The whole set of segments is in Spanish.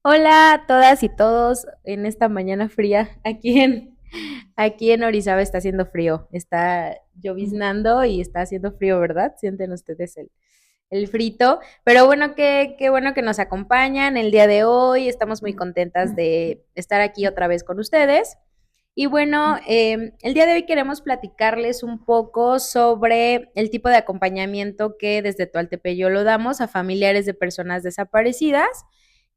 Hola a todas y todos en esta mañana fría. Aquí en Orizaba está haciendo frío, está lloviznando y está haciendo frío, ¿verdad? Sienten ustedes el frito. Pero bueno, qué bueno que nos acompañan el día de hoy. Estamos muy contentas de estar aquí otra vez con ustedes. Y bueno, el día de hoy queremos platicarles un poco sobre el tipo de acompañamiento que desde Tualtepeyolo damos a familiares de personas desaparecidas,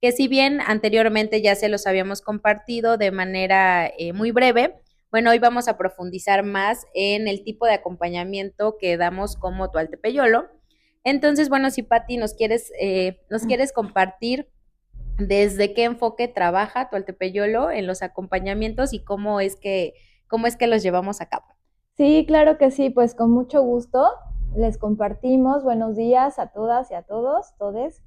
que si bien anteriormente ya se los habíamos compartido de manera muy breve, bueno, hoy vamos a profundizar más en el tipo de acompañamiento que damos como Tualtepeyolo. Entonces, bueno, si Patti nos quieres compartir desde qué enfoque trabaja Tualtepeyolo en los acompañamientos y cómo es que los llevamos a cabo. Sí, claro que sí, pues con mucho gusto les compartimos. Buenos días a todas y a todos, todes.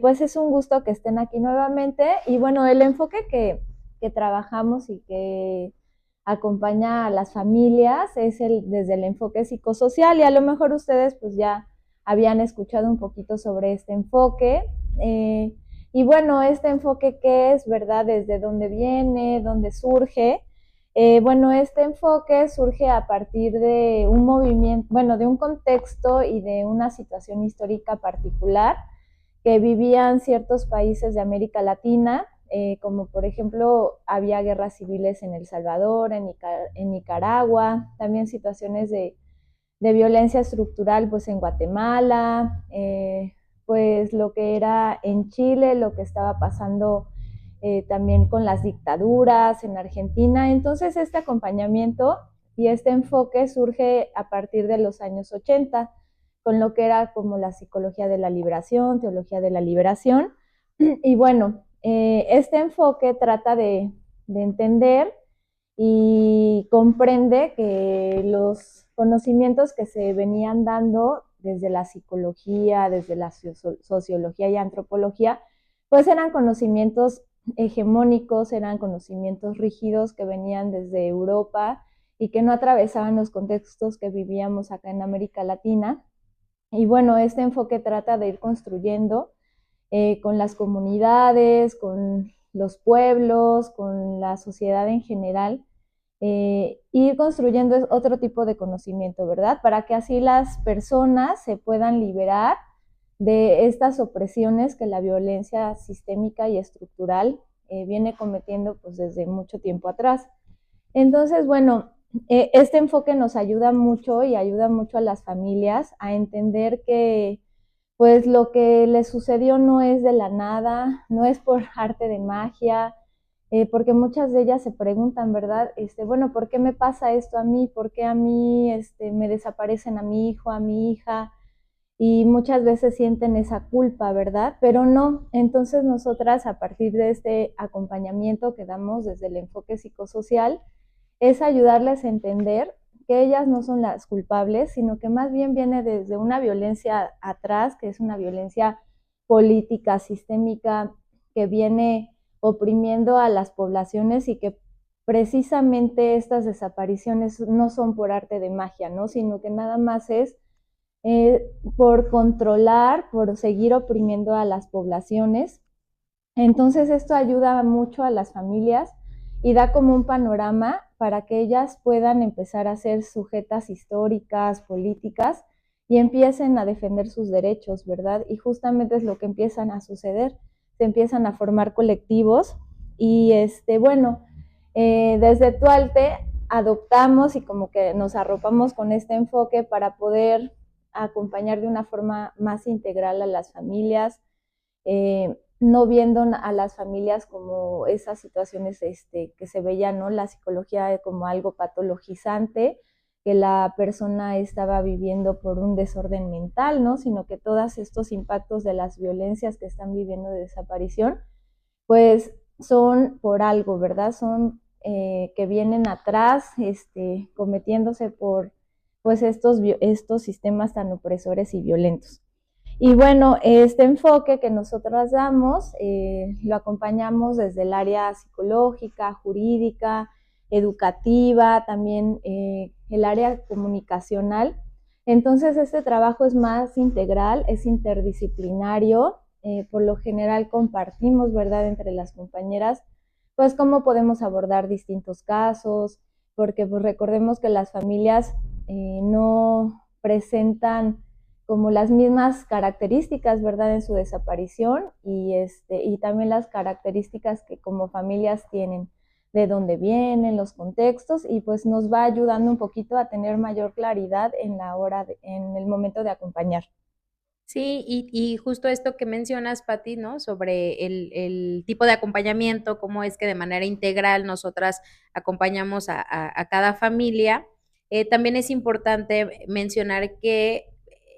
Pues es un gusto que estén aquí nuevamente y bueno, el enfoque que trabajamos y que acompaña a las familias es desde el enfoque psicosocial y a lo mejor ustedes pues ya habían escuchado un poquito sobre este enfoque. Eh, y bueno, este enfoque qué es, ¿verdad? ¿Desde dónde viene? ¿Dónde surge? Bueno, este enfoque surge a partir de un movimiento, bueno, de un contexto y de una situación histórica particular que vivían ciertos países de América Latina, como por ejemplo había guerras civiles en El Salvador, en Nicaragua, también situaciones de violencia estructural pues en Guatemala, pues lo que era en Chile, lo que estaba pasando también con las dictaduras en Argentina. Entonces este acompañamiento y este enfoque surge a partir de los años 80, con lo que era como la psicología de la liberación, teología de la liberación. Y bueno, este enfoque trata de entender y comprende que los conocimientos que se venían dando desde la psicología, desde la sociología y antropología, pues eran conocimientos hegemónicos, eran conocimientos rígidos que venían desde Europa y que no atravesaban los contextos que vivíamos acá en América Latina. Y bueno, este enfoque trata de ir construyendo con las comunidades, con los pueblos, con la sociedad en general, ir construyendo otro tipo de conocimiento, ¿verdad? Para que así las personas se puedan liberar de estas opresiones que la violencia sistémica y estructural viene cometiendo pues desde mucho tiempo atrás. Entonces, bueno, este enfoque nos ayuda mucho y ayuda mucho a las familias a entender que pues lo que les sucedió no es de la nada, no es por arte de magia, porque muchas de ellas se preguntan, ¿verdad? Bueno, ¿por qué me pasa esto a mí? ¿Por qué a mí me desaparecen a mi hijo, a mi hija? Y muchas veces sienten esa culpa, ¿verdad? Pero no, entonces nosotras a partir de este acompañamiento que damos desde el enfoque psicosocial, es ayudarles a entender que ellas no son las culpables, sino que más bien viene desde una violencia atrás, que es una violencia política, sistémica, que viene oprimiendo a las poblaciones y que precisamente estas desapariciones no son por arte de magia, ¿no? Sino que nada más es por controlar, por seguir oprimiendo a las poblaciones. Entonces esto ayuda mucho a las familias y da como un panorama para que ellas puedan empezar a ser sujetas históricas, políticas y empiecen a defender sus derechos, ¿verdad? Y justamente es lo que empiezan a suceder, se empiezan a formar colectivos y bueno, desde Tualte adoptamos y como que nos arropamos con este enfoque para poder acompañar de una forma más integral a las familias, no viendo a las familias como esas situaciones que se veían, ¿no? La psicología como algo patologizante, que la persona estaba viviendo por un desorden mental, ¿no? Sino que todos estos impactos de las violencias que están viviendo de desaparición, pues son por algo, ¿verdad? Son que vienen atrás, cometiéndose por pues estos sistemas tan opresores y violentos. Y bueno, este enfoque que nosotros damos lo acompañamos desde el área psicológica, jurídica, educativa, también el área comunicacional. Entonces, este trabajo es más integral, es interdisciplinario por lo general compartimos, ¿verdad?, entre las compañeras, pues cómo podemos abordar distintos casos, porque pues recordemos que las familias no presentan como las mismas características, ¿verdad?, en su desaparición y también las características que como familias tienen, de dónde vienen, los contextos, y pues nos va ayudando un poquito a tener mayor claridad en el momento de acompañar. Sí, y justo esto que mencionas, Pati, ¿no? Sobre el tipo de acompañamiento, cómo es que de manera integral nosotras acompañamos a cada familia. También es importante mencionar que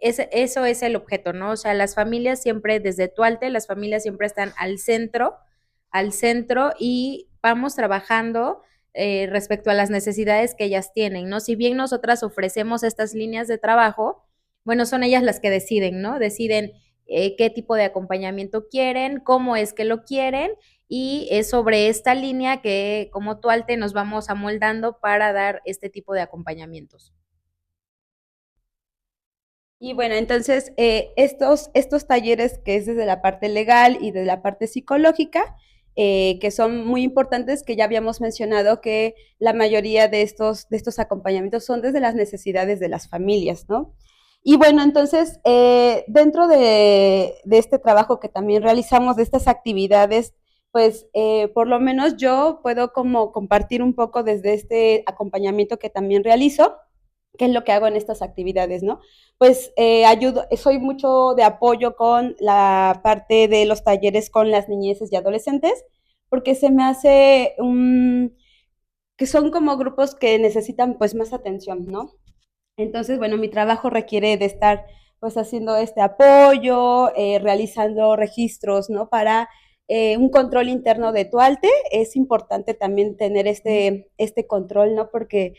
eso es el objeto, ¿no? O sea, las familias siempre, desde Tualte, las familias siempre están al centro y vamos trabajando respecto a las necesidades que ellas tienen, ¿no? Si bien nosotras ofrecemos estas líneas de trabajo, bueno, son ellas las que deciden, ¿no? Deciden qué tipo de acompañamiento quieren, cómo es que lo quieren, y es sobre esta línea que como Tualte nos vamos amoldando para dar este tipo de acompañamientos. Y bueno, entonces estos talleres que es desde la parte legal y de la parte psicológica, que son muy importantes, que ya habíamos mencionado que la mayoría de estos acompañamientos son desde las necesidades de las familias, ¿no? Y bueno, entonces, dentro de este trabajo que también realizamos, de estas actividades, pues por lo menos yo puedo como compartir un poco desde este acompañamiento que también realizo, qué es lo que hago en estas actividades, ¿no? Pues ayudo, soy mucho de apoyo con la parte de los talleres con las niñeces y adolescentes, porque se me hace que son como grupos que necesitan pues más atención, ¿no? Entonces, bueno, mi trabajo requiere de estar pues haciendo este apoyo, realizando registros, ¿no? Para un control interno de Tualte. Es importante también tener este control, ¿no? Porque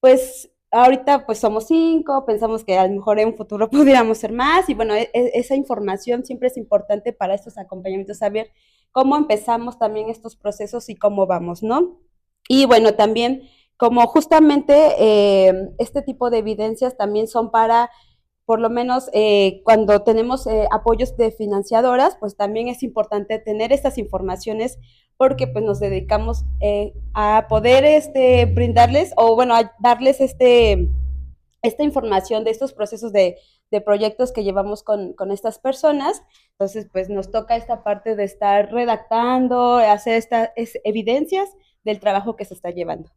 pues ahorita pues somos 5, pensamos que a lo mejor en un futuro pudiéramos ser más y bueno, esa información siempre es importante para estos acompañamientos, saber cómo empezamos también estos procesos y cómo vamos, ¿no? Y bueno, también como justamente este tipo de evidencias también son para, por lo menos cuando tenemos apoyos de financiadoras, pues también es importante tener estas informaciones porque pues nos dedicamos a poder brindarles o bueno, a darles esta información de estos procesos de proyectos que llevamos con estas personas. Entonces, pues nos toca esta parte de estar redactando, hacer estas evidencias del trabajo que se está llevando.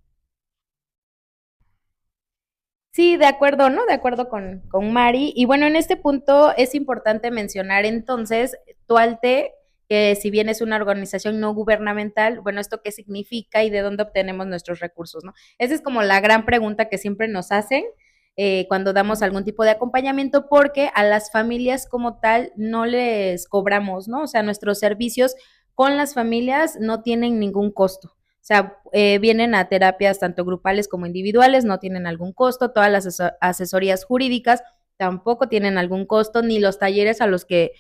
Sí, de acuerdo, ¿no? De acuerdo con Mari. Y bueno, en este punto es importante mencionar entonces Tualte, que si bien es una organización no gubernamental, bueno, ¿esto qué significa y de dónde obtenemos nuestros recursos, ¿no? Esa es como la gran pregunta que siempre nos hacen cuando damos algún tipo de acompañamiento, porque a las familias como tal no les cobramos, ¿no? O sea, nuestros servicios con las familias no tienen ningún costo. O sea, vienen a terapias tanto grupales como individuales, no tienen algún costo, todas las asesorías jurídicas tampoco tienen algún costo, ni los talleres a los que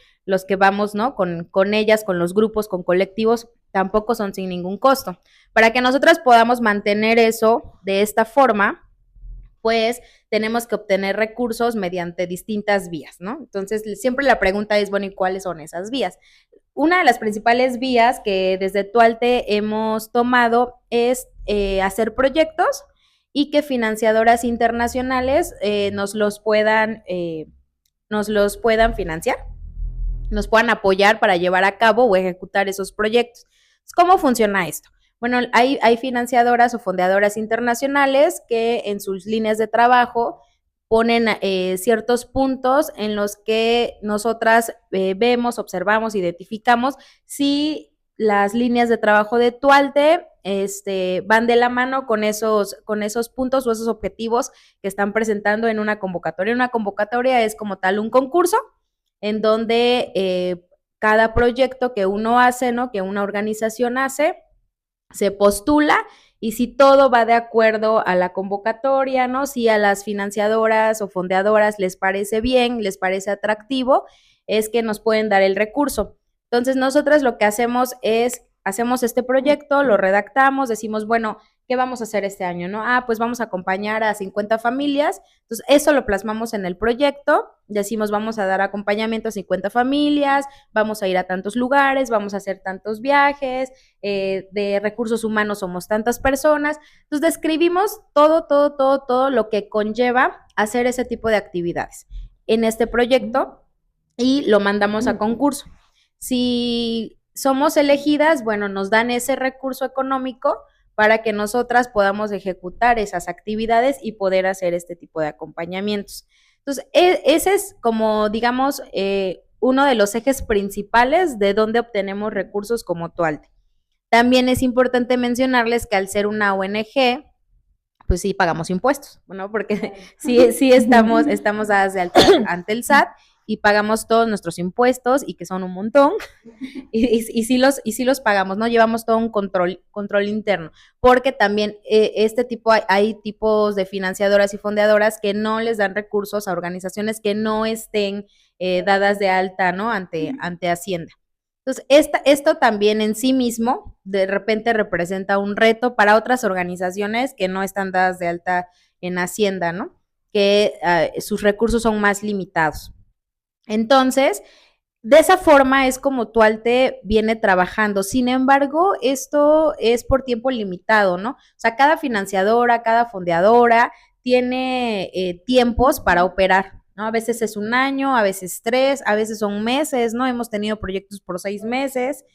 vamos, ¿no? Con ellas, con los grupos, con colectivos, tampoco son sin ningún costo. Para que nosotras podamos mantener eso de esta forma, pues tenemos que obtener recursos mediante distintas vías, ¿no? Entonces, siempre la pregunta es, bueno, ¿y cuáles son esas vías? Una de las principales vías que desde Tualte hemos tomado es hacer proyectos y que financiadoras internacionales nos los puedan financiar, nos puedan apoyar para llevar a cabo o ejecutar esos proyectos. ¿Cómo funciona esto? Bueno, hay financiadoras o fondeadoras internacionales que en sus líneas de trabajo ponen ciertos puntos en los que nosotras vemos, observamos, identificamos si las líneas de trabajo de Tualte van de la mano con esos puntos o esos objetivos que están presentando en una convocatoria. Una convocatoria es como tal un concurso en donde cada proyecto que uno hace, ¿no? Que una organización hace, se postula y si todo va de acuerdo a la convocatoria, ¿no? Si a las financiadoras o fondeadoras les parece bien, les parece atractivo, es que nos pueden dar el recurso. Entonces, nosotras lo que hacemos es, hacemos este proyecto, lo redactamos, decimos, bueno, ¿qué vamos a hacer este año, no? Pues vamos a acompañar a 50 familias, entonces eso lo plasmamos en el proyecto, decimos vamos a dar acompañamiento a 50 familias, vamos a ir a tantos lugares, vamos a hacer tantos viajes, de recursos humanos somos tantas personas, entonces describimos todo lo que conlleva hacer ese tipo de actividades en este proyecto y lo mandamos a concurso. Si somos elegidas, bueno, nos dan ese recurso económico para que nosotras podamos ejecutar esas actividades y poder hacer este tipo de acompañamientos. Entonces, ese es como, digamos, uno de los ejes principales de donde obtenemos recursos como Tualte. También es importante mencionarles que al ser una ONG, pues sí pagamos impuestos, ¿no? Porque sí estamos dadas de alta ante el SAT y pagamos todos nuestros impuestos y que son un montón y sí los pagamos, ¿no? Llevamos todo un control interno, porque también hay tipos de financiadoras y fondeadoras que no les dan recursos a organizaciones que no estén dadas de alta, ¿no? Ante Hacienda. Entonces, esto también en sí mismo de repente representa un reto para otras organizaciones que no están dadas de alta en Hacienda, ¿no? Que sus recursos son más limitados. Entonces, de esa forma es como Tualte viene trabajando. Sin embargo, esto es por tiempo limitado, ¿no? O sea, cada financiadora, cada fondeadora tiene tiempos para operar, ¿no? A veces es un año, a veces 3, a veces son meses, ¿no? Hemos tenido proyectos por 6 meses.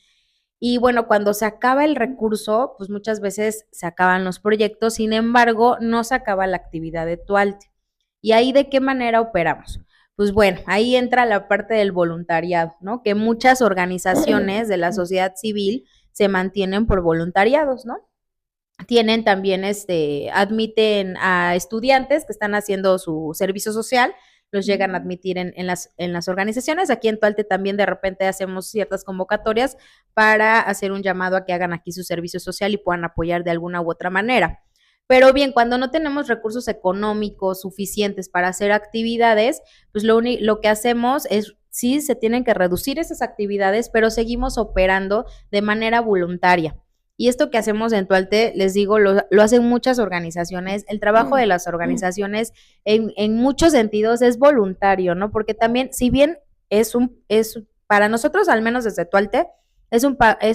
Y bueno, cuando se acaba el recurso, pues muchas veces se acaban los proyectos, sin embargo, no se acaba la actividad de Tualte. ¿Y ahí de qué manera operamos? Pues bueno, ahí entra la parte del voluntariado, ¿no? Que muchas organizaciones de la sociedad civil se mantienen por voluntariados, ¿no? Tienen también, admiten a estudiantes que están haciendo su servicio social, los llegan a admitir en las organizaciones. Aquí en Tualte también de repente hacemos ciertas convocatorias para hacer un llamado a que hagan aquí su servicio social y puedan apoyar de alguna u otra manera. Pero bien, cuando no tenemos recursos económicos suficientes para hacer actividades, pues lo que hacemos es, sí, se tienen que reducir esas actividades, pero seguimos operando de manera voluntaria. Y esto que hacemos en Tualte, les digo, lo hacen muchas organizaciones. El trabajo de las organizaciones en muchos sentidos es voluntario, ¿no? Porque también, si bien para nosotros, al menos desde Tualte, es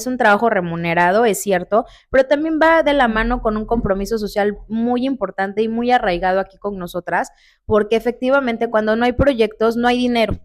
un trabajo remunerado, es cierto, pero también va de la mano con un compromiso social muy importante y muy arraigado aquí con nosotras, porque efectivamente cuando no hay proyectos, no hay dinero.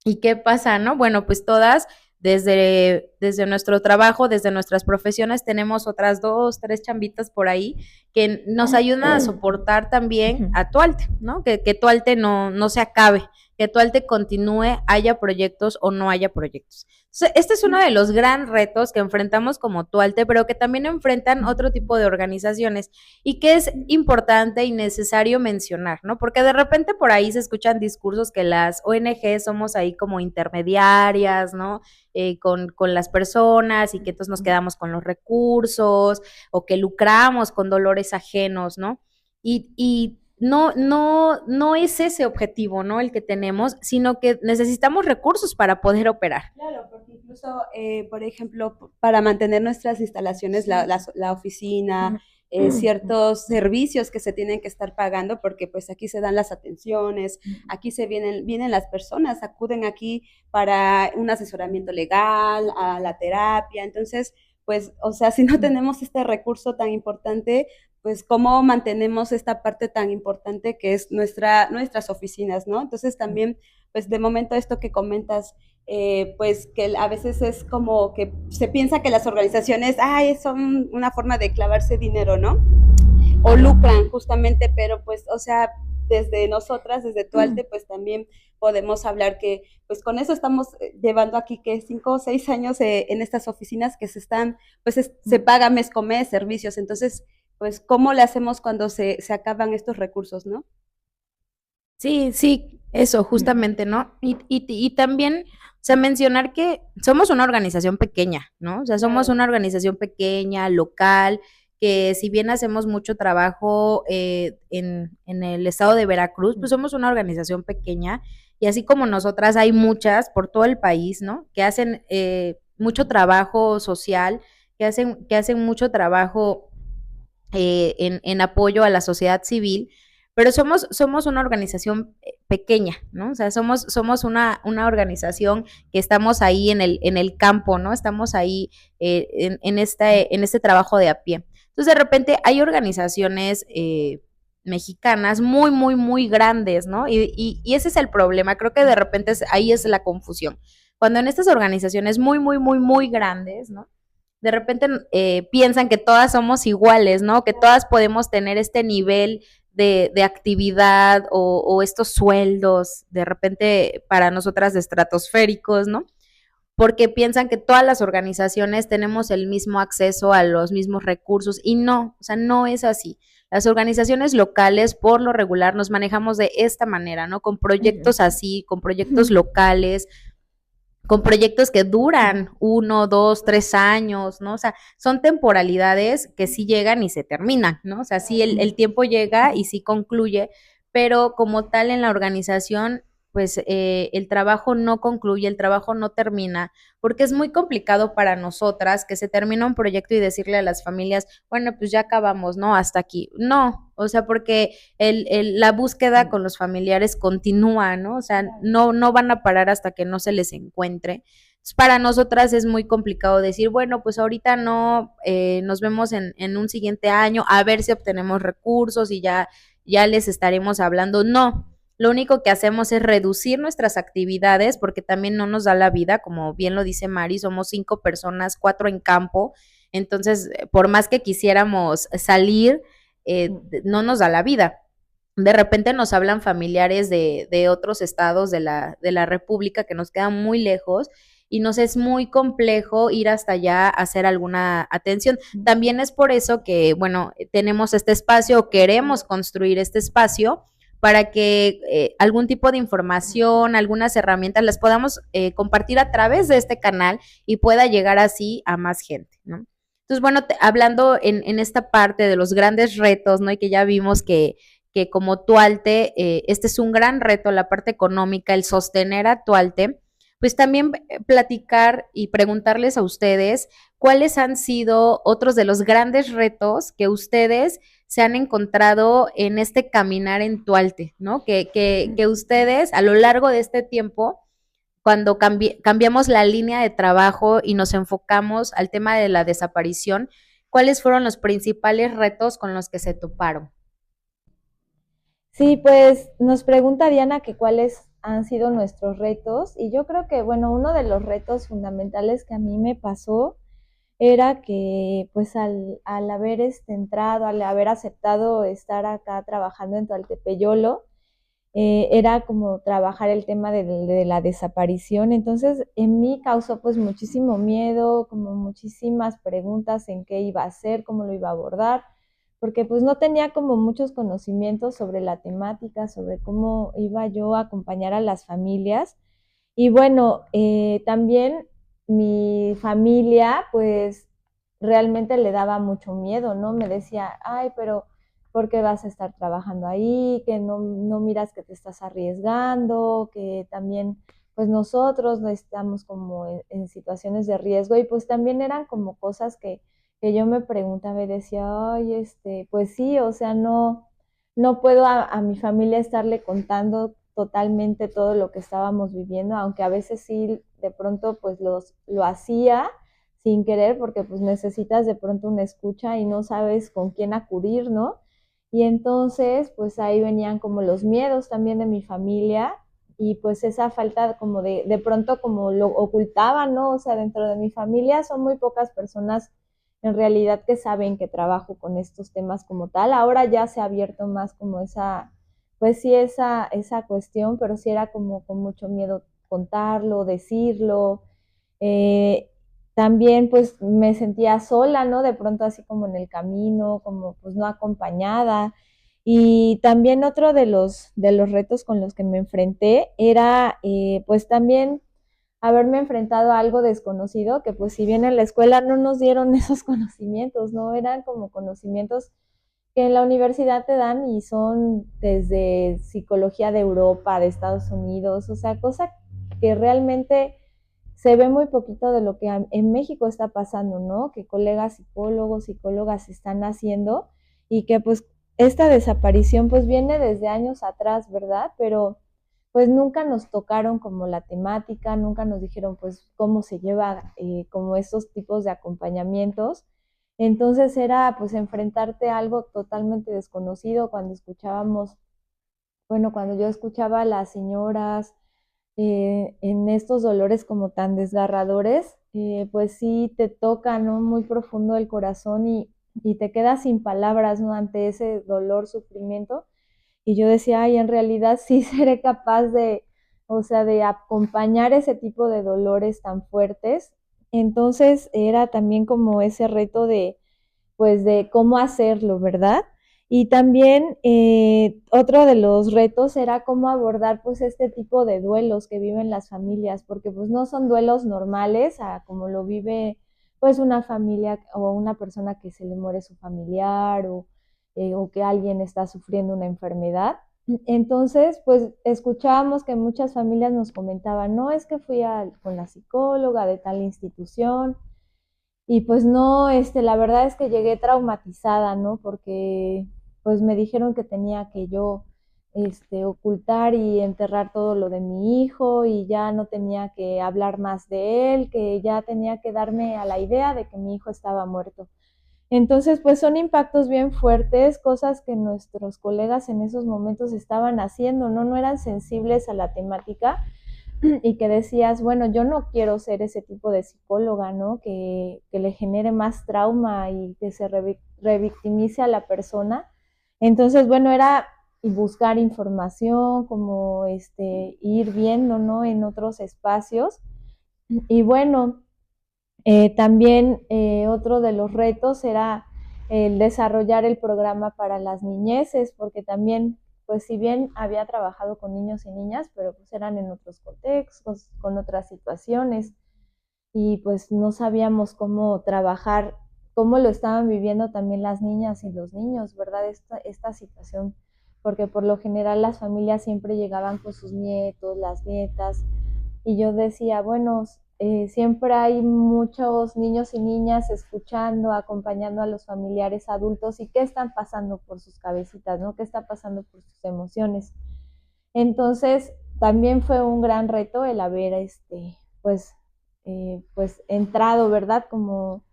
¿Y qué pasa, no? Bueno, pues todas desde nuestro trabajo, desde nuestras profesiones, tenemos otras 2, 3 chambitas por ahí que nos ayudan a soportar también a Tualte, ¿no? Que Tualte no se acabe, que Tualte continúe, haya proyectos o no haya proyectos. Entonces, este es uno de los gran retos que enfrentamos como Tualte, pero que también enfrentan otro tipo de organizaciones y que es importante y necesario mencionar, ¿no? Porque de repente por ahí se escuchan discursos que las ONG somos ahí como intermediarias, ¿no? Con las personas y que entonces nos quedamos con los recursos o que lucramos con dolores ajenos, ¿no? Y no es ese objetivo, ¿no? El que tenemos, sino que necesitamos recursos para poder operar. Claro, porque incluso, por ejemplo, para mantener nuestras instalaciones, la oficina, ciertos servicios que se tienen que estar pagando, porque pues aquí se dan las atenciones, aquí vienen las personas, acuden aquí para un asesoramiento legal, a la terapia, entonces, pues, o sea, si no tenemos este recurso tan importante, pues cómo mantenemos esta parte tan importante que es nuestras oficinas, ¿no? Entonces también, pues de momento esto que comentas, pues que a veces es como que se piensa que las organizaciones, son una forma de clavarse dinero, ¿no? O lucran justamente, pero pues, o sea, desde nosotras, desde Tualte, pues también podemos hablar que, pues con eso estamos llevando aquí que 5 o 6 años en estas oficinas que se paga mes con mes servicios, entonces, pues, ¿cómo le hacemos cuando se acaban estos recursos, no? Sí, eso, justamente, ¿no? Y también, o sea, mencionar que somos una organización pequeña, ¿no? O sea, somos una organización pequeña, local, que si bien hacemos mucho trabajo en el estado de Veracruz, pues somos una organización pequeña y así como nosotras hay muchas por todo el país, ¿no? Que hacen mucho trabajo social, que hacen mucho trabajo en apoyo a la sociedad civil, pero somos una organización pequeña, ¿no? O sea, somos una organización que estamos ahí en el campo, ¿no? Estamos ahí en este trabajo de a pie. Entonces, de repente hay organizaciones mexicanas muy, muy, muy grandes, ¿no? Y ese es el problema. Creo que de repente ahí es la confusión. Cuando en estas organizaciones muy, muy, muy, muy grandes, ¿no? De repente piensan que todas somos iguales, ¿no? Que todas podemos tener este nivel de actividad o estos sueldos, de repente para nosotras estratosféricos, ¿no? Porque piensan que todas las organizaciones tenemos el mismo acceso a los mismos recursos y no, o sea, no es así. Las organizaciones locales, por lo regular, nos manejamos de esta manera, ¿no? Con proyectos así, con proyectos locales, con proyectos que duran 1, 2, 3 años, ¿no? O sea, son temporalidades que sí llegan y se terminan, ¿no? O sea, sí el tiempo llega y sí concluye, pero como tal en la organización, pues el trabajo no concluye, el trabajo no termina, porque es muy complicado para nosotras que se termina un proyecto y decirle a las familias, bueno, pues ya acabamos, ¿no? Hasta aquí. No, o sea, porque la búsqueda con los familiares continúa, ¿no? O sea, no van a parar hasta que no se les encuentre. Entonces, para nosotras es muy complicado decir, bueno, pues ahorita no, nos vemos en un siguiente año, a ver si obtenemos recursos y ya les estaremos hablando. No, lo único que hacemos es reducir nuestras actividades porque también no nos da la vida, como bien lo dice Mari, somos 5 personas, 4 en campo, entonces por más que quisiéramos salir, no nos da la vida. De repente nos hablan familiares de otros estados de la República que nos quedan muy lejos y nos es muy complejo ir hasta allá a hacer alguna atención. También es por eso que, bueno, tenemos este espacio o queremos construir este espacio para que algún tipo de información, algunas herramientas las podamos compartir a través de este canal y pueda llegar así a más gente, ¿no? Entonces, bueno, hablando en esta parte de los grandes retos, ¿no? Y que ya vimos que como Tualte, este es un gran reto, la parte económica, el sostener a Tualte, pues también platicar y preguntarles a ustedes cuáles han sido otros de los grandes retos que ustedes se han encontrado en este caminar en Tualte, ¿no? Que ustedes a lo largo de este tiempo, cuando cambiamos la línea de trabajo y nos enfocamos al tema de la desaparición, ¿cuáles fueron los principales retos con los que se toparon? Sí, pues nos pregunta Diana que cuáles han sido nuestros retos y yo creo que, bueno, uno de los retos fundamentales que a mí me pasó era que pues al haber entrado, al haber aceptado estar acá trabajando en Tualtepeyolo, era como trabajar el tema de la desaparición. Entonces, en mí causó pues muchísimo miedo, como muchísimas preguntas en qué iba a hacer, cómo lo iba a abordar, porque pues no tenía como muchos conocimientos sobre la temática, sobre cómo iba yo a acompañar a las familias. Y bueno, también mi familia pues realmente le daba mucho miedo, ¿no? Me decía, ay, pero ¿por qué vas a estar trabajando ahí? Que no miras que te estás arriesgando, que también pues nosotros no estamos como en situaciones de riesgo y pues también eran como cosas que yo me preguntaba y decía, ay, pues sí, o sea, no puedo a mi familia estarle contando totalmente todo lo que estábamos viviendo, aunque a veces sí, de pronto pues lo hacía sin querer porque pues necesitas de pronto una escucha y no sabes con quién acudir, ¿no? Y entonces pues ahí venían como los miedos también de mi familia y pues esa falta como de pronto como lo ocultaban, ¿no? O sea, dentro de mi familia son muy pocas personas en realidad que saben que trabajo con estos temas como tal. Ahora ya se ha abierto más como pues sí, esa cuestión, pero sí era como con mucho miedo contarlo, decirlo. Eh, También pues me sentía sola, ¿no? De pronto así como en el camino, como pues no acompañada. Y también otro de los retos con los que me enfrenté era pues también haberme enfrentado a algo desconocido, que pues si bien en la escuela no nos dieron esos conocimientos, no eran como conocimientos que en la universidad te dan y son desde psicología de Europa, de Estados Unidos, o sea, cosa que realmente se ve muy poquito de lo que en México está pasando, ¿no? Que colegas psicólogos, psicólogas están haciendo, y que pues esta desaparición pues viene desde años atrás, ¿verdad? Pero pues nunca nos tocaron como la temática, nunca nos dijeron pues cómo se lleva como estos tipos de acompañamientos. Entonces era pues enfrentarte a algo totalmente desconocido cuando escuchábamos, bueno, cuando yo escuchaba a las señoras en estos dolores como tan desgarradores, pues sí te toca, ¿no? Muy profundo el corazón y te quedas sin palabras, ¿no? Ante ese dolor, sufrimiento. Y yo decía, ay, en realidad sí seré capaz de, o sea, de acompañar ese tipo de dolores tan fuertes. Entonces era también como ese reto de, pues, de cómo hacerlo, ¿verdad? Y también otro de los retos era cómo abordar pues este tipo de duelos que viven las familias, porque pues no son duelos normales a como lo vive pues una familia o una persona que se le muere su familiar o que alguien está sufriendo una enfermedad. Entonces, pues escuchábamos que muchas familias nos comentaban, no, es que con la psicóloga de tal institución, y pues no, la verdad es que llegué traumatizada, ¿no? Porque pues me dijeron que tenía que yo ocultar y enterrar todo lo de mi hijo y ya no tenía que hablar más de él, que ya tenía que darme a la idea de que mi hijo estaba muerto. Entonces, pues son impactos bien fuertes, cosas que nuestros colegas en esos momentos estaban haciendo, ¿no? No eran sensibles a la temática y que decías, bueno, yo no quiero ser ese tipo de psicóloga, ¿no? Que le genere más trauma y que se revictimice a la persona. Entonces, bueno, era buscar información, como ir viendo, ¿no? En otros espacios. Y bueno, también otro de los retos era el desarrollar el programa para las niñeces, porque también, pues si bien había trabajado con niños y niñas, pero pues eran en otros contextos, con otras situaciones, y pues no sabíamos cómo trabajar, cómo lo estaban viviendo también las niñas y los niños, ¿verdad? Esta situación, porque por lo general las familias siempre llegaban con sus nietos, las nietas, y yo decía, bueno, siempre hay muchos niños y niñas escuchando, acompañando a los familiares adultos y qué están pasando por sus cabecitas, ¿no? ¿Qué está pasando por sus emociones? Entonces, también fue un gran reto el haber, pues, pues entrado, ¿verdad? Como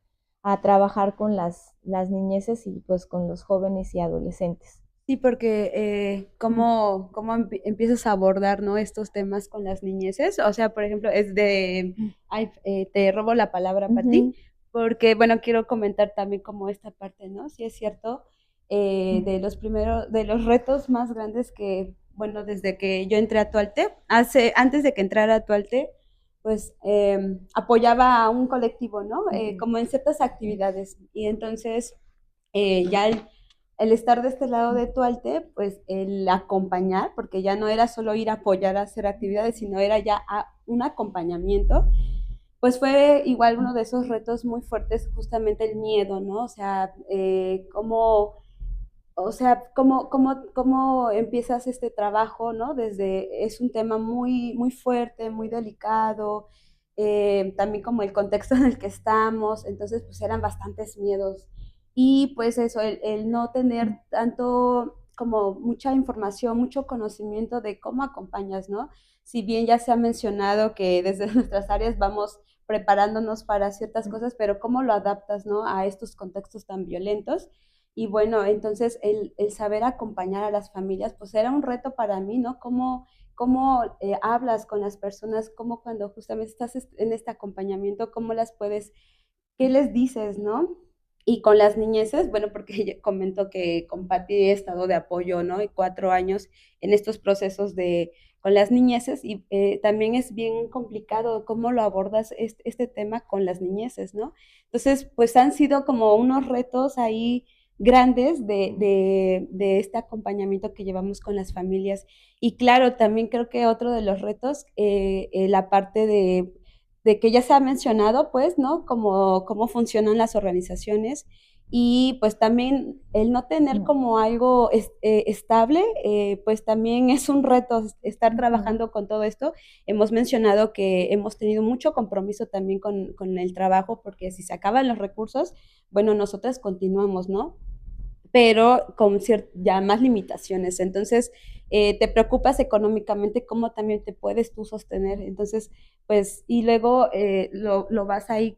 a trabajar con las niñeces y pues con los jóvenes y adolescentes. Sí, porque cómo empiezas a abordar, ¿no? Estos temas con las niñeces. O sea, por ejemplo, es de, ay, te robo la palabra para ti, porque, bueno, quiero comentar también como esta parte, ¿no? Sí es cierto, de los retos más grandes que, bueno, desde que yo entré a Tualte, antes de que entrara a Tualte, pues apoyaba a un colectivo, ¿no? Como en ciertas actividades. Y entonces, ya el estar de este lado de Tualte, pues el acompañar, porque ya no era solo ir a apoyar a hacer actividades, sino era ya un acompañamiento, pues fue igual uno de esos retos muy fuertes, justamente el miedo, ¿no? O sea, cómo empiezas este trabajo, ¿no? Es un tema muy, muy fuerte, muy delicado, también como el contexto en el que estamos, entonces pues eran bastantes miedos. Y pues eso, el no tener tanto como mucha información, mucho conocimiento de cómo acompañas, ¿no? Si bien ya se ha mencionado que desde nuestras áreas vamos preparándonos para ciertas cosas, pero cómo lo adaptas, ¿no? A estos contextos tan violentos. Y bueno, entonces el saber acompañar a las familias, pues era un reto para mí, ¿no? Cómo hablas con las personas, cómo cuando justamente estás en este acompañamiento, cómo las puedes, qué les dices, ¿no? Y con las niñeces, bueno, porque ella comentó que con Pati he estado de apoyo, ¿no? Y 4 años en estos procesos con las niñeces y también es bien complicado cómo lo abordas este tema con las niñeces, ¿no? Entonces, pues han sido como unos retos ahí grandes de este acompañamiento que llevamos con las familias. Y claro, también creo que otro de los retos, la parte de que ya se ha mencionado, pues, ¿no? Cómo funcionan las organizaciones y pues también el no tener como algo estable, pues también es un reto estar trabajando con todo esto. Hemos mencionado que hemos tenido mucho compromiso también con el trabajo porque si se acaban los recursos, bueno, nosotras continuamos, ¿no? pero con ya más limitaciones. Entonces, te preocupas económicamente cómo también te puedes tú sostener. Entonces, pues, y luego lo vas ahí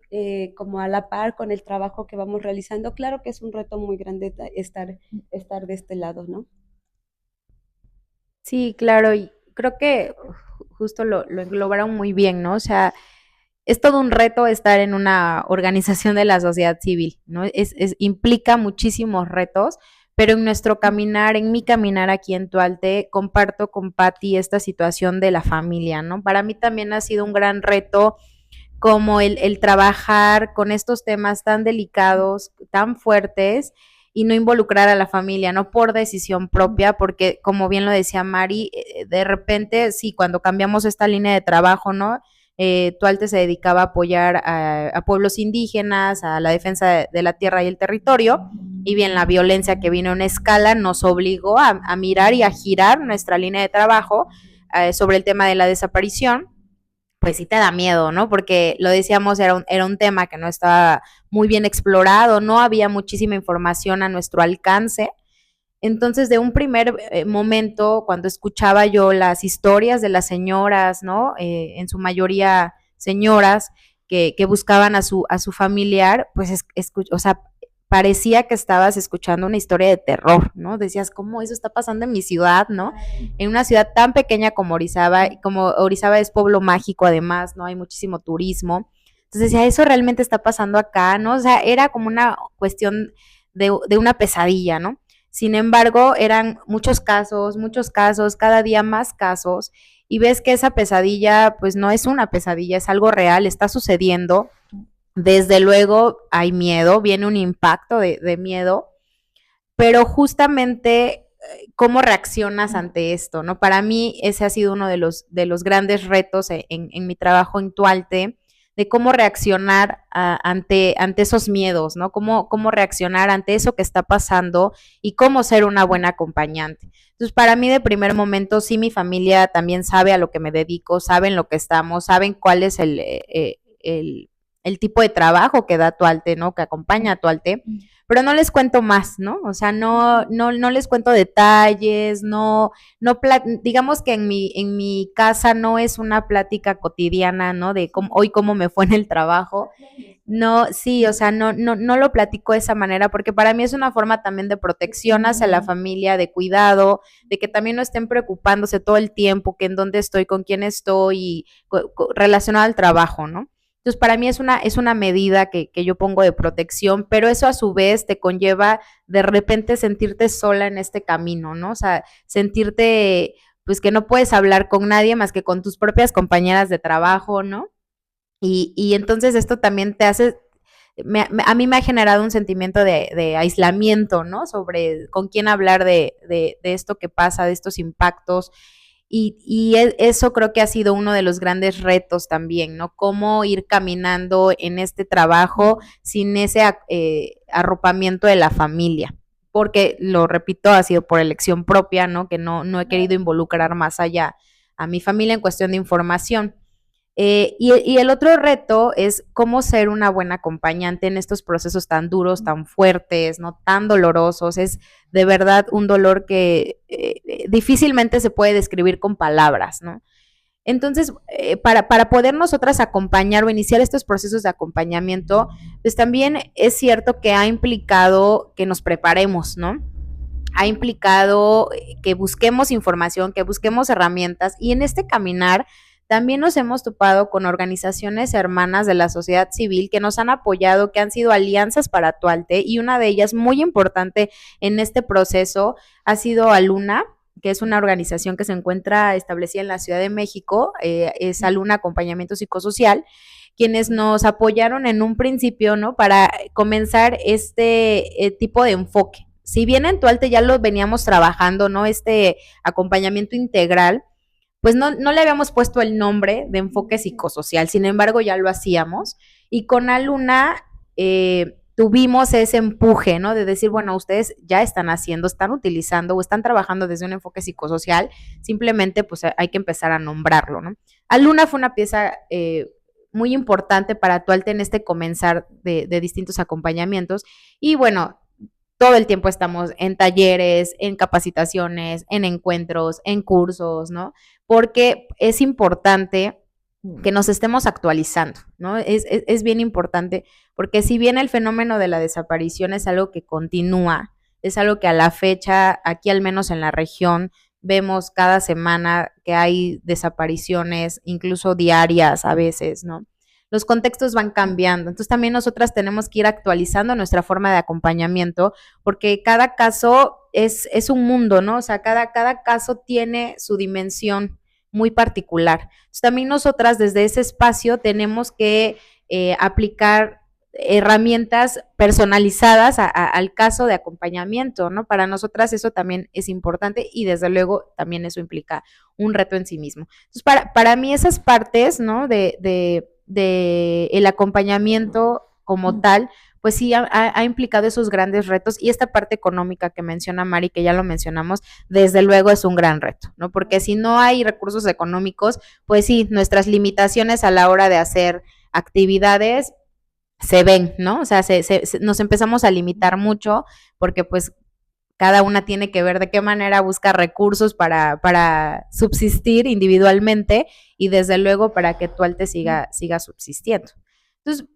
como a la par con el trabajo que vamos realizando. Claro que es un reto muy grande estar de este lado, ¿no? Sí, claro, y creo que justo lo englobaron muy bien, ¿no? O sea, es todo un reto estar en una organización de la sociedad civil, ¿no? Implica muchísimos retos, pero en nuestro caminar, en mi caminar aquí en Tualte, comparto con Patti esta situación de la familia, ¿no? Para mí también ha sido un gran reto como el trabajar con estos temas tan delicados, tan fuertes, y no involucrar a la familia, no por decisión propia, porque como bien lo decía Mari, de repente, sí, cuando cambiamos esta línea de trabajo, ¿no? Tualte se dedicaba a apoyar a pueblos indígenas, a la defensa de la tierra y el territorio, y bien la violencia que vino en escala nos obligó a mirar y a girar nuestra línea de trabajo sobre el tema de la desaparición. Pues sí te da miedo, ¿no? Porque lo decíamos, era un tema que no estaba muy bien explorado, no había muchísima información a nuestro alcance. Entonces, de un primer momento, cuando escuchaba yo las historias de las señoras, ¿no? En su mayoría señoras que buscaban a su familiar, pues, o sea, parecía que estabas escuchando una historia de terror, ¿no? Decías, ¿cómo eso está pasando en mi ciudad, ¿no? En una ciudad tan pequeña como Orizaba es pueblo mágico además, ¿no? Hay muchísimo turismo. Entonces decía, eso realmente está pasando acá, ¿no? O sea, era como una cuestión de una pesadilla, ¿no? Sin embargo, eran muchos casos, cada día más casos, y ves que esa pesadilla, pues no es una pesadilla, es algo real, está sucediendo. Desde luego hay miedo, viene un impacto de miedo, pero justamente cómo reaccionas ante esto, ¿no? Para mí ese ha sido uno de los grandes retos en mi trabajo en Tualte, de cómo reaccionar ante esos miedos, ¿no? Cómo reaccionar ante eso que está pasando y cómo ser una buena acompañante. Entonces, para mí de primer momento, sí, mi familia también sabe a lo que me dedico, saben lo que estamos, saben cuál es el tipo de trabajo que da Tualte, ¿no? Que acompaña a Tualte, pero no les cuento más, ¿no? O sea, no les cuento detalles, digamos que en mi casa no es una plática cotidiana, ¿no? De hoy cómo me fue en el trabajo. No, sí, o sea, no lo platico de esa manera, porque para mí es una forma también de protección hacia la familia, de cuidado, de que también no estén preocupándose todo el tiempo, que en dónde estoy, con quién estoy, y relacionado al trabajo, ¿no? Entonces, para mí es una medida que yo pongo de protección, pero eso a su vez te conlleva de repente sentirte sola en este camino, ¿no? O sea, sentirte pues que no puedes hablar con nadie más que con tus propias compañeras de trabajo, ¿no? Y entonces esto también te hace, a mí me ha generado un sentimiento de aislamiento, ¿no? Sobre con quién hablar de esto que pasa, de estos impactos. Eso creo que ha sido uno de los grandes retos también, ¿no? Cómo ir caminando en este trabajo sin ese arropamiento de la familia. Porque, lo repito, ha sido por elección propia, ¿no? Que no he querido involucrar más allá a mi familia en cuestión de información. Y el otro reto es cómo ser una buena acompañante en estos procesos tan duros, tan fuertes, no tan dolorosos. Es de verdad un dolor que difícilmente se puede describir con palabras, ¿no? Entonces, para poder nosotras acompañar o iniciar estos procesos de acompañamiento, pues también es cierto que ha implicado que nos preparemos, ¿no? Ha implicado que busquemos información, que busquemos herramientas, y en este caminar también nos hemos topado con organizaciones hermanas de la sociedad civil que nos han apoyado, que han sido alianzas para Tualte, y una de ellas muy importante en este proceso ha sido Aluna, que es una organización que se encuentra establecida en la Ciudad de México, es Aluna Acompañamiento Psicosocial, quienes nos apoyaron en un principio, ¿no? Para comenzar este tipo de enfoque. Si bien en Tualte ya lo veníamos trabajando, ¿no? Este acompañamiento integral, pues no le habíamos puesto el nombre de enfoque psicosocial, sin embargo ya lo hacíamos, y con Aluna tuvimos ese empuje, ¿no? De decir, bueno, ustedes ya están haciendo, están utilizando o están trabajando desde un enfoque psicosocial, simplemente pues hay que empezar a nombrarlo, ¿no? Aluna fue una pieza muy importante para Tualte en este comenzar de distintos acompañamientos, y bueno, todo el tiempo estamos en talleres, en capacitaciones, en encuentros, en cursos, ¿no? Porque es importante que nos estemos actualizando, ¿no? Es bien importante, porque si bien el fenómeno de la desaparición es algo que continúa, es algo que a la fecha, aquí al menos en la región, vemos cada semana que hay desapariciones, incluso diarias a veces, ¿no? Los contextos van cambiando, entonces también nosotras tenemos que ir actualizando nuestra forma de acompañamiento, porque cada caso es un mundo, ¿no? O sea, cada caso tiene su dimensión muy particular. Entonces, también nosotras desde ese espacio tenemos que aplicar herramientas personalizadas al caso de acompañamiento, ¿no? Para nosotras eso también es importante y desde luego también eso implica un reto en sí mismo. Entonces, para mí esas partes, ¿no? De el acompañamiento como tal, pues sí ha implicado esos grandes retos y esta parte económica que menciona Mari, que ya lo mencionamos, desde luego es un gran reto, ¿no? Porque si no hay recursos económicos, pues sí, nuestras limitaciones a la hora de hacer actividades se ven, ¿no? O sea, nos empezamos a limitar mucho porque pues cada una tiene que ver de qué manera busca recursos para subsistir individualmente y desde luego para que Tualte siga subsistiendo. Entonces,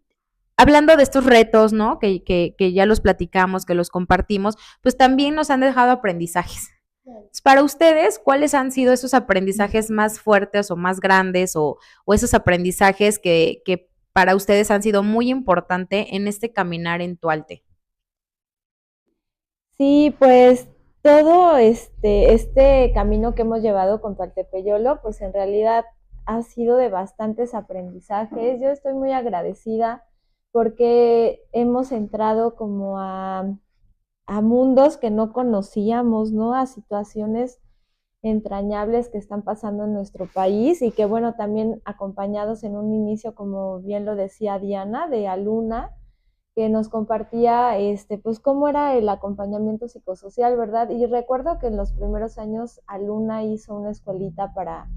hablando de estos retos, ¿no? Que ya los platicamos, que los compartimos, pues también nos han dejado aprendizajes. Entonces, para ustedes, ¿cuáles han sido esos aprendizajes más fuertes o más grandes o esos aprendizajes que para ustedes han sido muy importantes en este caminar en Tualte? Sí, pues todo este camino que hemos llevado con Tualtepeyolo, pues en realidad ha sido de bastantes aprendizajes. Yo estoy muy agradecida porque hemos entrado como a mundos que no conocíamos, ¿no? A situaciones entrañables que están pasando en nuestro país y que, bueno, también acompañados en un inicio, como bien lo decía Diana, de Aluna, que nos compartía, pues, cómo era el acompañamiento psicosocial, ¿verdad? Y recuerdo que en los primeros años Aluna hizo una escuelita para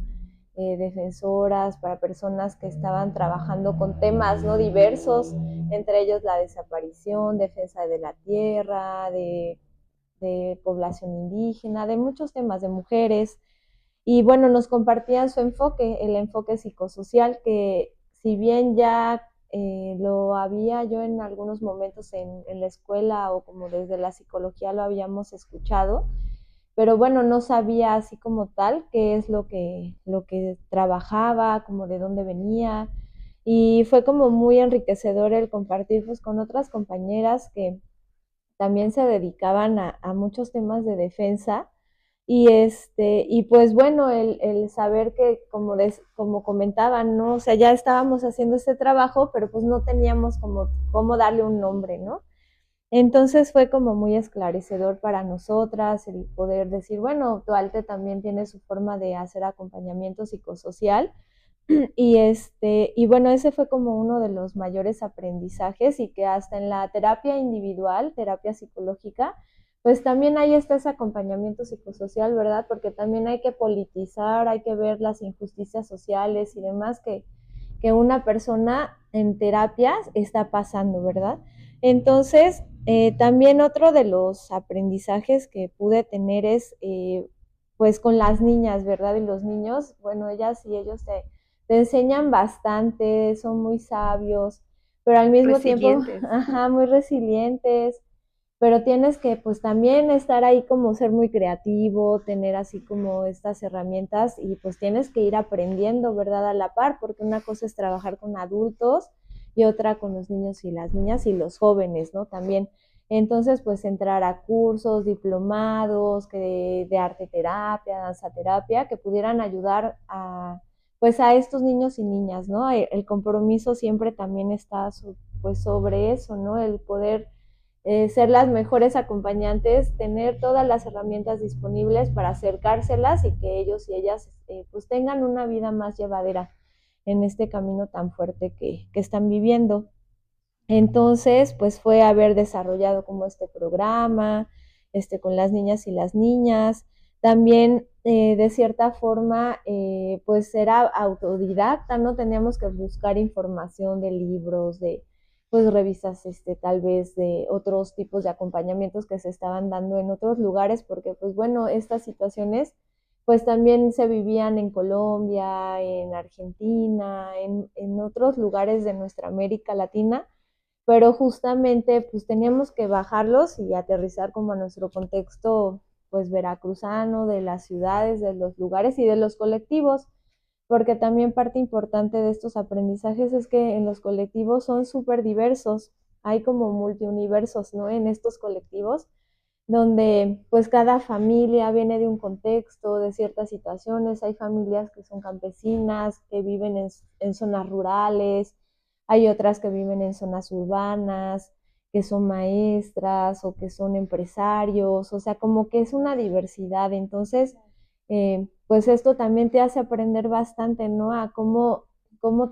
defensoras, para personas que estaban trabajando con temas, ¿no? Diversos, entre ellos la desaparición, defensa de la tierra, de población indígena, de muchos temas, de mujeres. Y bueno, nos compartían su enfoque, el enfoque psicosocial, que si bien ya lo había yo en algunos momentos en la escuela o como desde la psicología lo habíamos escuchado, pero bueno, no sabía así como tal qué es lo que trabajaba, como de dónde venía. Y fue como muy enriquecedor el compartir pues, con otras compañeras que también se dedicaban a muchos temas de defensa. Y pues bueno, el saber que como comentaban, ¿no? O sea, ya estábamos haciendo este trabajo, pero pues no teníamos como cómo darle un nombre, ¿no? Entonces fue como muy esclarecedor para nosotras el poder decir, bueno, Tualte también tiene su forma de hacer acompañamiento psicosocial. Y bueno, ese fue como uno de los mayores aprendizajes y que hasta en la terapia individual, terapia psicológica, pues también ahí está ese acompañamiento psicosocial, ¿verdad? Porque también hay que politizar, hay que ver las injusticias sociales y demás que una persona en terapia está pasando, ¿verdad? Entonces, también otro de los aprendizajes que pude tener es, pues con las niñas, ¿verdad? Y los niños, bueno, ellas y ellos te enseñan bastante, son muy sabios, pero al mismo tiempo, ajá, muy resilientes, pero tienes que pues también estar ahí como ser muy creativo, tener así como estas herramientas y pues tienes que ir aprendiendo, ¿verdad? A la par, porque una cosa es trabajar con adultos y otra con los niños y las niñas y los jóvenes, ¿no? También. Entonces, pues entrar a cursos, diplomados de arte terapia, danza terapia, que pudieran ayudar a pues a estos niños y niñas, ¿no? El compromiso siempre también está pues sobre eso, ¿no? El poder ser las mejores acompañantes, tener todas las herramientas disponibles para acercárselas y que ellos y ellas pues tengan una vida más llevadera en este camino tan fuerte que están viviendo. Entonces, pues fue haber desarrollado como este programa, con las niñas y las niñas. También, de cierta forma, pues era autodidacta, ¿no? Teníamos que buscar información de libros, pues revisas tal vez de otros tipos de acompañamientos que se estaban dando en otros lugares, porque pues bueno, estas situaciones pues también se vivían en Colombia, en Argentina, en otros lugares de nuestra América Latina, pero justamente pues teníamos que bajarlos y aterrizar como a nuestro contexto pues veracruzano, de las ciudades, de los lugares y de los colectivos, porque también parte importante de estos aprendizajes es que en los colectivos son súper diversos, hay como multiuniversos, ¿no? En estos colectivos, donde pues cada familia viene de un contexto, de ciertas situaciones, hay familias que son campesinas, que viven en zonas rurales, hay otras que viven en zonas urbanas, que son maestras o que son empresarios, o sea, como que es una diversidad. Entonces, pues esto también te hace aprender bastante, ¿no? A cómo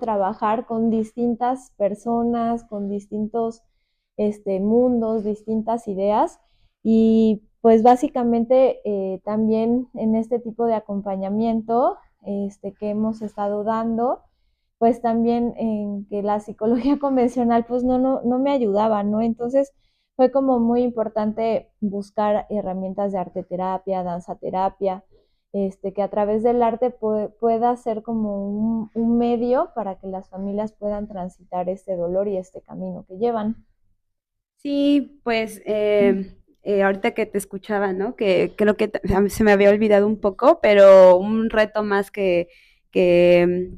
trabajar con distintas personas, con distintos mundos, distintas ideas. Y pues básicamente también en este tipo de acompañamiento que hemos estado dando, pues también en que la psicología convencional pues no me ayudaba, ¿no? Entonces fue como muy importante buscar herramientas de arte terapia, danza terapia, que a través del arte pueda ser como un medio para que las familias puedan transitar este dolor y este camino que llevan. Sí, pues ahorita que te escuchaba, ¿no? Que creo que a mí se me había olvidado un poco, pero un reto más que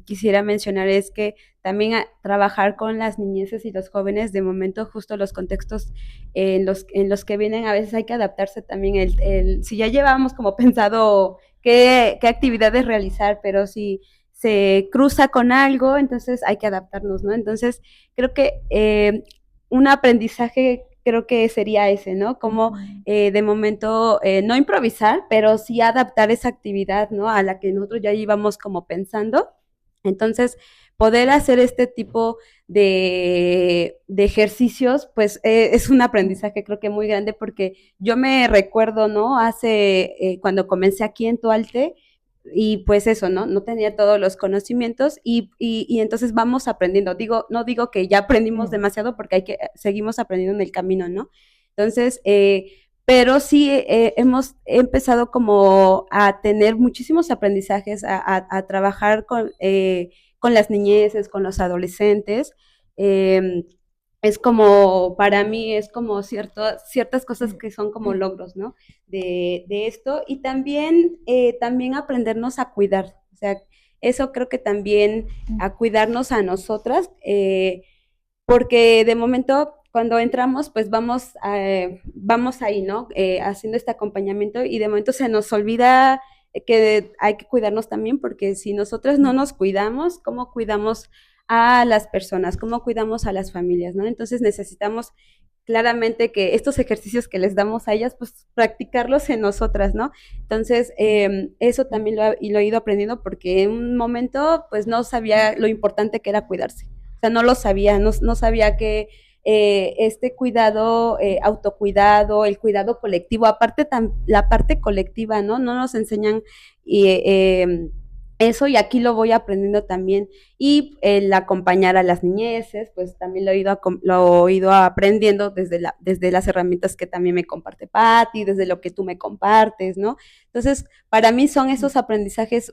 quisiera mencionar es que también trabajar con las niñeces y los jóvenes, de momento justo los contextos en los que vienen, a veces hay que adaptarse también, si ya llevábamos como pensado qué actividades realizar, pero si se cruza con algo, entonces hay que adaptarnos, ¿no? Entonces, creo que un aprendizaje creo que sería ese, ¿no? Como de momento no improvisar, pero sí adaptar esa actividad, ¿no? A la que nosotros ya íbamos como pensando. Entonces, poder hacer este tipo de ejercicios, pues es un aprendizaje creo que muy grande porque yo me recuerdo, ¿no? Hace, cuando comencé aquí en Tualte, y pues eso, ¿no? No tenía todos los conocimientos y entonces vamos aprendiendo. No digo que ya aprendimos demasiado porque seguimos aprendiendo en el camino, ¿no? Entonces, pero sí hemos empezado como a tener muchísimos aprendizajes, a trabajar con las niñeces, con los adolescentes. Es como, para mí, es como ciertas cosas que son como logros, ¿no? De esto y también aprendernos a cuidar, o sea, eso creo que también a cuidarnos a nosotras, porque de momento cuando entramos, pues vamos ahí, ¿no? Haciendo este acompañamiento y de momento se nos olvida que hay que cuidarnos también, porque si nosotros no nos cuidamos, ¿cómo cuidamos a las personas? ¿Cómo cuidamos a las familias, ¿no? Entonces necesitamos claramente que estos ejercicios que les damos a ellas, pues practicarlos en nosotras, ¿no? Entonces, eso también lo he ido aprendiendo porque en un momento, pues no sabía lo importante que era cuidarse. O sea, no lo sabía, no sabía que este cuidado, autocuidado, el cuidado colectivo, aparte la parte colectiva, ¿no? No nos enseñan eso y aquí lo voy aprendiendo también. Y el acompañar a las niñeces, pues también lo he ido aprendiendo desde las herramientas que también me comparte Patti, desde lo que tú me compartes, ¿no? Entonces, para mí son esos aprendizajes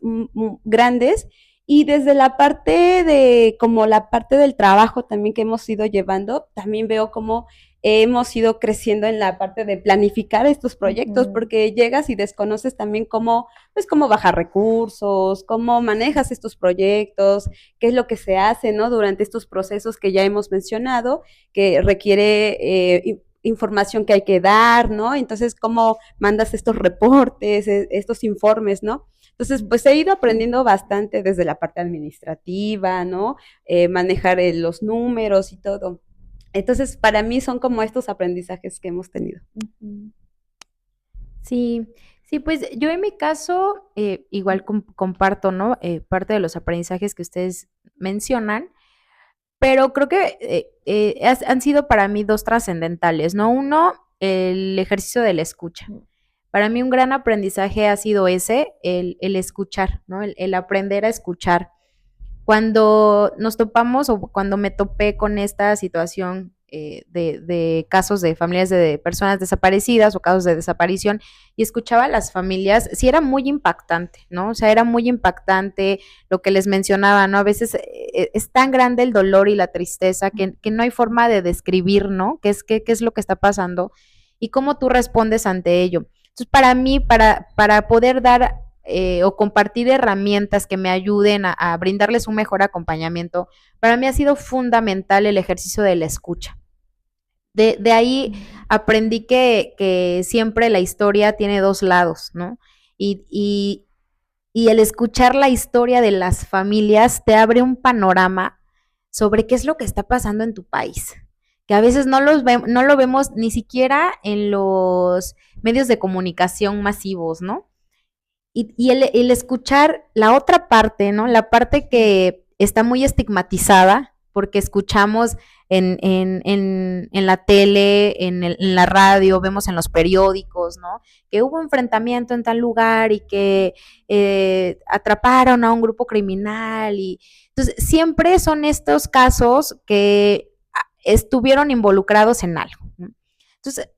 grandes y desde como la parte del trabajo también que hemos ido llevando, también veo cómo hemos ido creciendo en la parte de planificar estos proyectos, porque llegas y desconoces también cómo bajar recursos, cómo manejas estos proyectos, qué es lo que se hace, ¿no? Durante estos procesos que ya hemos mencionado, que requiere información que hay que dar, ¿no? Entonces, cómo mandas estos reportes, estos informes, ¿no? Entonces, pues he ido aprendiendo bastante desde la parte administrativa, ¿no? Manejar los números y todo. Entonces, para mí son como estos aprendizajes que hemos tenido. Sí, sí, pues yo en mi caso igual comparto, ¿no? Parte de los aprendizajes que ustedes mencionan, pero creo que han sido para mí dos trascendentales, ¿no? Uno, el ejercicio de la escucha. Para mí un gran aprendizaje ha sido ese, el escuchar, ¿no? El aprender a escuchar. cuando nos topamos o cuando me topé con esta situación de casos de familias de personas desaparecidas o casos de desaparición y escuchaba a las familias, sí era muy impactante, ¿no? O sea, era muy impactante lo que les mencionaba, ¿no? A veces es tan grande el dolor y la tristeza que no hay forma de describir, ¿no? Qué es lo que está pasando y cómo tú respondes ante ello. Entonces, para mí, para poder dar o compartir herramientas que me ayuden a brindarles un mejor acompañamiento, para mí ha sido fundamental el ejercicio de la escucha. De ahí aprendí que siempre la historia tiene dos lados, ¿no? Y el escuchar la historia de las familias te abre un panorama sobre qué es lo que está pasando en tu país, que a veces no lo vemos ni siquiera en los medios de comunicación masivos, ¿no? Y el escuchar la otra parte, ¿no? La parte que está muy estigmatizada, porque escuchamos en la tele, en la radio, vemos en los periódicos, ¿no? Que hubo enfrentamiento en tal lugar y que atraparon a un grupo criminal. Y entonces, siempre son estos casos que estuvieron involucrados en algo, ¿no? Entonces,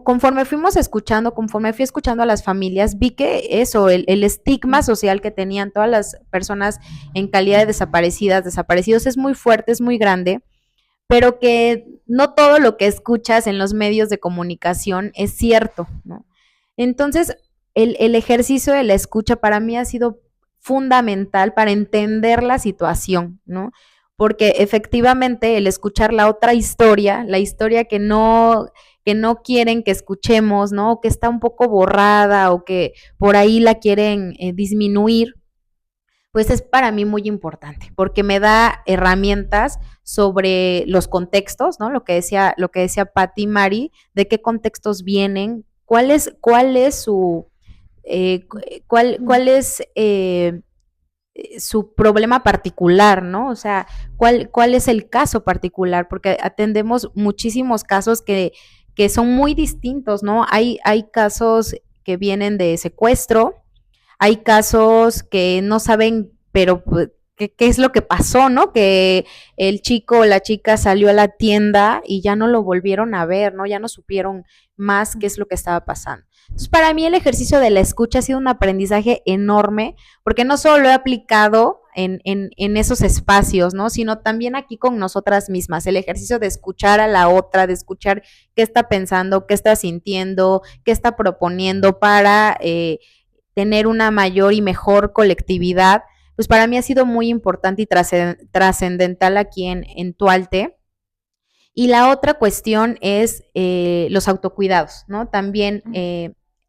conforme fuimos escuchando, conforme fui escuchando a las familias, vi que eso, el estigma social que tenían todas las personas en calidad de desaparecidos, es muy fuerte, es muy grande, pero que no todo lo que escuchas en los medios de comunicación es cierto, ¿no? Entonces, el ejercicio de la escucha para mí ha sido fundamental para entender la situación, ¿no? Porque efectivamente el escuchar la otra historia, la historia que no quieren que escuchemos, ¿no? O que está un poco borrada o que por ahí la quieren disminuir, pues es para mí muy importante, porque me da herramientas sobre los contextos, ¿no? Lo que decía Patti y Mari, de qué contextos vienen, cuál es su, cuál es su problema particular, ¿no? O sea, cuál es el caso particular, porque atendemos muchísimos casos que son muy distintos, ¿no? Hay casos que vienen de secuestro, hay casos que no saben, pero pues, qué es lo que pasó, ¿no? Que el chico o la chica salió a la tienda y ya no lo volvieron a ver, ¿no? Ya no supieron más qué es lo que estaba pasando. Entonces, para mí el ejercicio de la escucha ha sido un aprendizaje enorme, porque no solo lo he aplicado en esos espacios, ¿no? Sino también aquí con nosotras mismas, el ejercicio de escuchar a la otra, de escuchar qué está pensando, qué está sintiendo, qué está proponiendo para tener una mayor y mejor colectividad, pues para mí ha sido muy importante y trascendental aquí en Tualte. Y la otra cuestión es los autocuidados, ¿no? También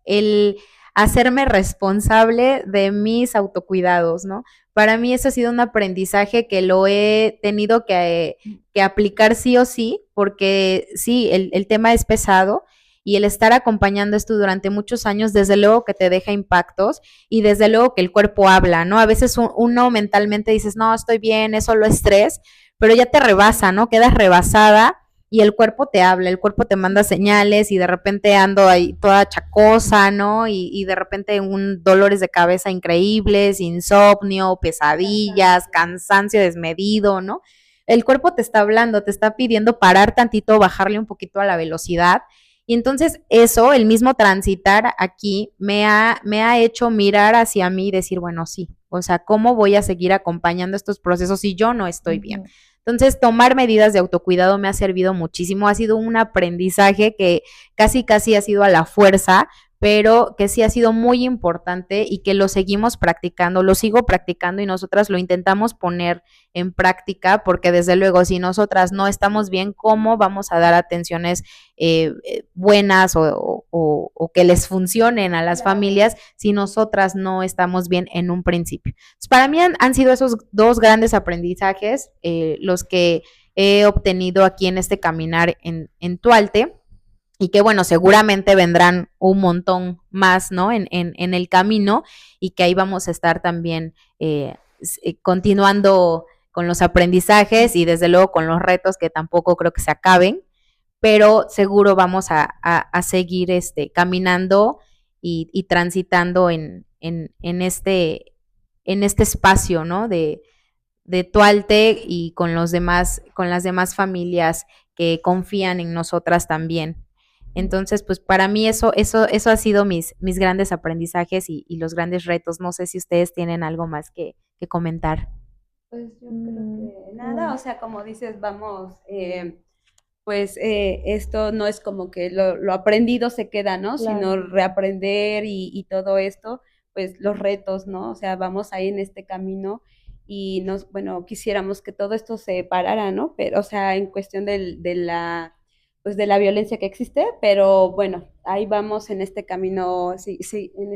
el hacerme responsable de mis autocuidados, ¿no? Para mí eso ha sido un aprendizaje que lo he tenido que aplicar sí o sí, porque sí, el tema es pesado y el estar acompañando esto durante muchos años, desde luego que te deja impactos y desde luego que el cuerpo habla, ¿no? A veces uno mentalmente dices, no, estoy bien, es solo estrés, pero ya te rebasa, ¿no? Quedas rebasada y el cuerpo te habla, el cuerpo te manda señales y de repente ando ahí toda chacosa, ¿no? Y de repente dolores de cabeza increíbles, insomnio, pesadillas, cansancio desmedido, ¿no? El cuerpo te está hablando, te está pidiendo parar tantito, bajarle un poquito a la velocidad. Y entonces eso, el mismo transitar aquí, me ha hecho mirar hacia mí y decir, bueno, sí, o sea, ¿cómo voy a seguir acompañando estos procesos si yo no estoy bien? Entonces, tomar medidas de autocuidado me ha servido muchísimo, ha sido un aprendizaje que casi ha sido a la fuerza, pero que sí ha sido muy importante y que lo seguimos practicando, lo sigo practicando y nosotras lo intentamos poner en práctica, porque desde luego si nosotras no estamos bien, ¿cómo vamos a dar atenciones buenas o que les funcionen a las familias si nosotras no estamos bien en un principio? Entonces, para mí han sido esos dos grandes aprendizajes los que he obtenido aquí en este caminar en Tualte. Y que bueno, seguramente vendrán un montón más, ¿no? En el camino y que ahí vamos a estar también continuando con los aprendizajes y desde luego con los retos que tampoco creo que se acaben, pero seguro vamos a seguir caminando y transitando en este espacio, ¿no? De de Tualte y con las demás familias que confían en nosotras también. Entonces, pues para mí eso ha sido mis grandes aprendizajes y los grandes retos. No sé si ustedes tienen algo más que comentar. Pues yo creo que nada, o sea, como dices, vamos, pues esto no es como que lo aprendido se queda, ¿no? Claro. Sino reaprender y todo esto, pues los retos, ¿no? O sea, vamos ahí en este camino y bueno, quisiéramos que todo esto se parara, ¿no? Pero, o sea, en cuestión pues de la violencia que existe, pero bueno, ahí vamos en este camino, sí, en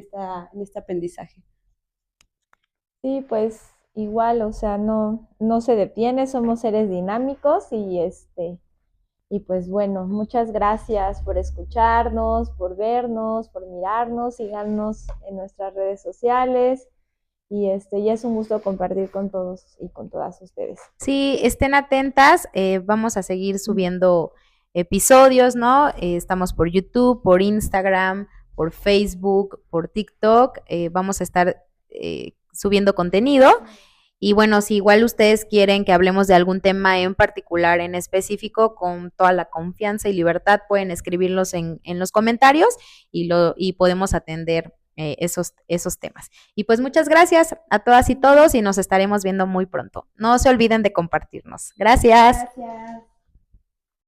este aprendizaje. Sí, pues igual, o sea, no se detiene, somos seres dinámicos y pues bueno, muchas gracias por escucharnos, por vernos, por mirarnos, síganos en nuestras redes sociales y ya es un gusto compartir con todos y con todas ustedes. Sí, estén atentas, vamos a seguir subiendo episodios, ¿no? Estamos por YouTube, por Instagram, por Facebook, por TikTok, vamos a estar subiendo contenido. Y bueno, si igual ustedes quieren que hablemos de algún tema en particular, en específico, con toda la confianza y libertad, pueden escribirlos en los comentarios y podemos atender esos temas. Y pues muchas gracias a todas y todos y nos estaremos viendo muy pronto. No se olviden de compartirnos. Gracias. Gracias.